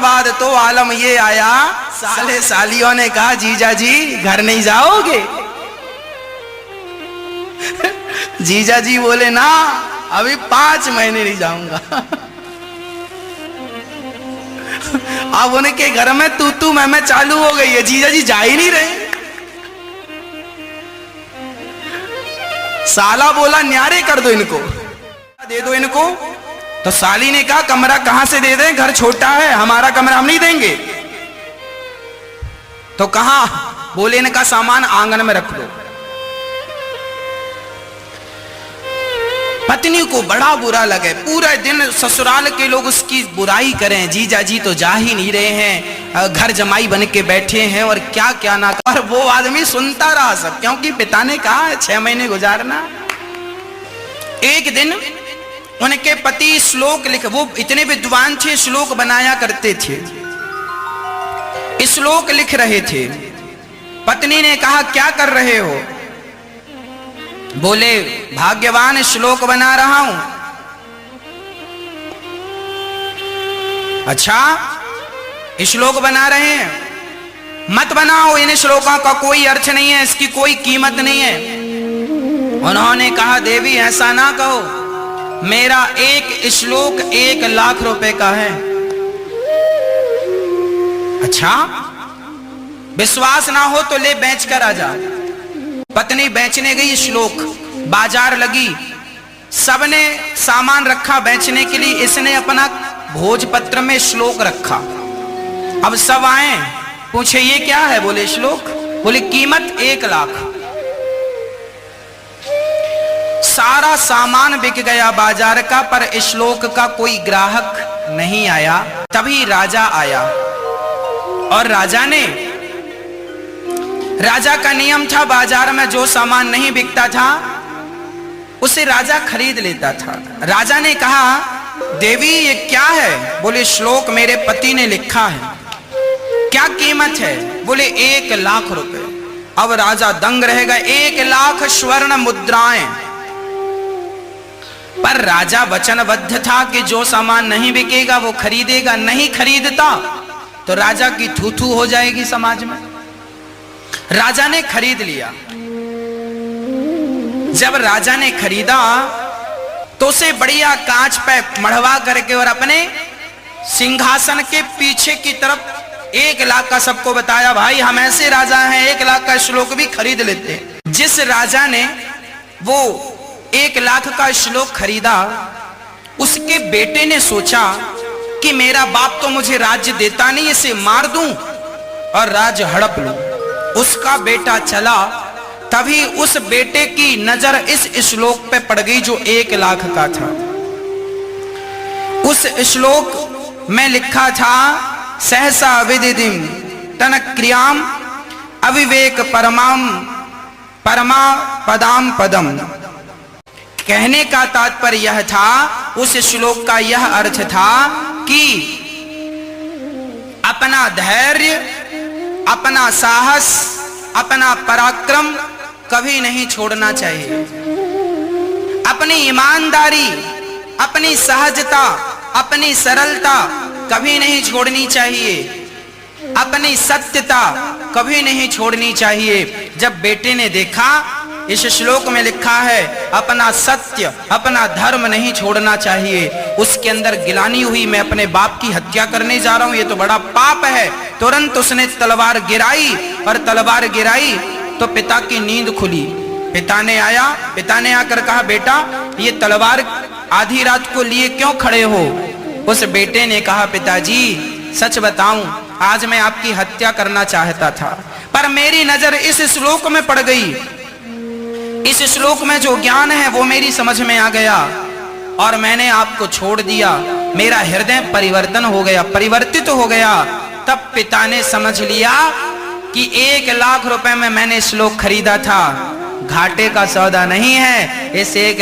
बाद तो आलम ये आया, साले सालियों ने कहा जीजा जी घर नहीं जाओगे? जीजा जी बोले ना, अभी 5 महीने नहीं जाऊंगा। अब उनके घर में तू मैं चालू हो गई है, जीजा जी जा ही नहीं रहे। साला बोला न्यारे कर दो इनको, दे दो इनको। तो साली ने कहा कमरा कहां से दे दें, घर छोटा है, हमारा कमरा हम नहीं देंगे। तो कहा? बोले इनका सामान आंगन में रख दो। पत्नी को बड़ा बुरा लगे, पूरे दिन ससुराल के लोग उसकी बुराई करें, जीजा जी तो जा ही नहीं रहे हैं, घर जमाई बन के बैठे हैं और क्या क्या ना। और वो आदमी सुनता रहा सब, क्योंकि पिता ने कहा है 6 महीने गुजारना। एक दिन उनके पति श्लोक लिख, वो इतने विद्वान थे, श्लोक बनाया करते थे, श्लोक लिख रहे थे। पत्नी ने कहा क्या कर रहे हो? बोले भाग्यवान श्लोक बना रहा हूं। अच्छा श्लोक बना रहे हैं, मत बनाओ, इन श्लोकों का कोई अर्थ नहीं है, इसकी कोई कीमत नहीं है। उन्होंने कहा देवी ऐसा ना कहो, मेरा एक श्लोक 1 लाख रुपए का है। अच्छा विश्वास ना हो तो ले बेच कर आ जा। पत्नी बेचने गई, श्लोक बाजार लगी, सबने सामान रखा बेचने के लिए, इसने अपना भोजपत्र में श्लोक रखा। अब सब आए, पूछे ये क्या है? बोले श्लोक। बोले कीमत 1 लाख। सारा सामान बिक गया बाजार का, पर श्लोक का कोई ग्राहक नहीं आया। तभी राजा आया और राजा का नियम था, बाजार में जो सामान नहीं बिकता था उसे राजा खरीद लेता था। राजा ने कहा देवी ये क्या है? बोले श्लोक मेरे पति ने लिखा है। क्या कीमत है? बोले 1 लाख रुपए। अब राजा दंग रह गए, 1 लाख स्वर्ण मुद्राएं। पर राजा वचनबद्ध था कि जो सामान नहीं बिकेगा वो खरीदेगा, नहीं खरीदता तो राजा की थू-थू हो जाएगी समाज में। राजा ने खरीद लिया। जब राजा ने खरीदा तो उसे बढ़िया कांच पे मढ़वा करके और अपने सिंहासन के पीछे की तरफ 1 लाख का सबको बताया, भाई हम ऐसे राजा हैं, 1 लाख का श्लोक भी खरीद लेते हैं। जिस राजा ने वो 1 लाख का श्लोक खरीदा, उसके बेटे ने सोचा कि मेरा बाप तो मुझे राज्य देता नहीं, इसे मार दूं और राज्य हड़प लूं। उसका बेटा चला, तभी उस बेटे की नजर इस श्लोक पे पड़ गई जो 1 लाख का था। उस श्लोक में लिखा था सहसा विदिदिम तन क्रियाम अविवेक परमा पदाम पदम। कहने का तात्पर्य यह था, उस श्लोक का यह अर्थ था कि अपना धैर्य, अपना साहस, अपना पराक्रम कभी नहीं छोड़ना चाहिए। अपनी ईमानदारी, अपनी सहजता, अपनी सरलता कभी नहीं छोड़नी चाहिए। अपनी सत्यता कभी नहीं छोड़नी चाहिए। जब बेटे ने देखा इस श्लोक में लिखा है अपना सत्य, अपना धर्म नहीं छोड़ना चाहिए, उसके अंदर गिलानी हुई, मैं अपने बाप की हत्या करने जा रहा हूं, ये तो बड़ा पाप है। तुरंत उसने तलवार गिराई और तलवार गिराई तो पिता की नींद खुली। पिता ने आकर कहा बेटा ये तलवार आधी रात को लिए क्यों खड़े हो? उस बेटे ने कहा पिताजी सच बताऊं, आज मैं आपकी हत्या करना चाहता था, पर मेरी नजर इस श्लोक में पड़ गई। इस श्लोक में जो ज्ञान है वो मेरी समझ में आ गया और मैंने आपको छोड़ दिया। मेरा हृदय परिवर्तित हो गया। तब पिता ने समझ लिया कि 1 लाख रुपए में मैंने श्लोक खरीदा था, घाटे का सौदा नहीं है। इस 1